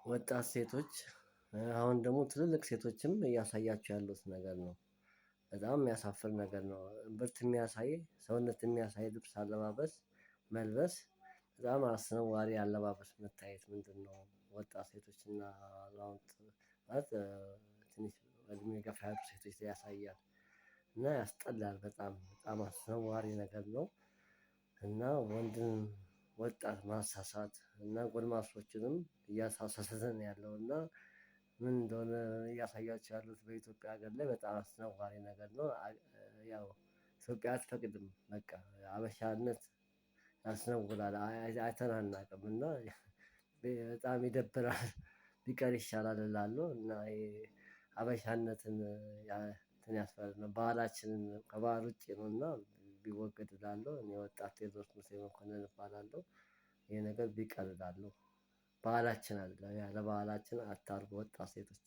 ወጣት ሴቶች አሁን ደግሞ ትልልቅ ሴቶችም እያሳያችሁ ያሉት ነገር ነው። በጣም የሚያሳፍር ነገር ነው። እምብርት የሚያሳይ ሰውነት የሚያሳይ ልብስ አለባበስ መልበስ በጣም አስነዋሪ አለባበስ መታየት ምንድነው? ወጣት ሴቶችና አዛውንት ማለት ትንሽ እድሜ ገፋ ያሉ ሴቶች ላይ ያሳያል። እና ያስጠላል በጣም በጣም አስነዋሪ ነገር ነው። እና ወንድን ወጣት ማሳሳት እና ጎልማሶችንም እያሳሳተ ነው ያለው እና ምን እንደሆነ እያሳያችሁ ያሉት በኢትዮጵያ ሀገር ላይ በጣም አስነዋሪ ነገር ነው። ያው ኢትዮጵያ አትፈቅድም በቃ ሀበሻነት ያስነውራል አይተን አናውቅም እና በጣም ይደብራል። ቢቀር ይሻላል እላለሁ። እና ይሄ ሀበሻነትን እንትን ያስባል ባህላችንን ከባህል ውጪ ነውና ቢወገድ እላለሁ። እኔ ወጣት ቴዎድሮስ ሙሴ መኮንን እባላለሁ። ይሄ ነገር ቢቀር እላለሁ። ባህላችን አይደለም ያለ ባህላችን አታርጉ ወጣት ሴቶች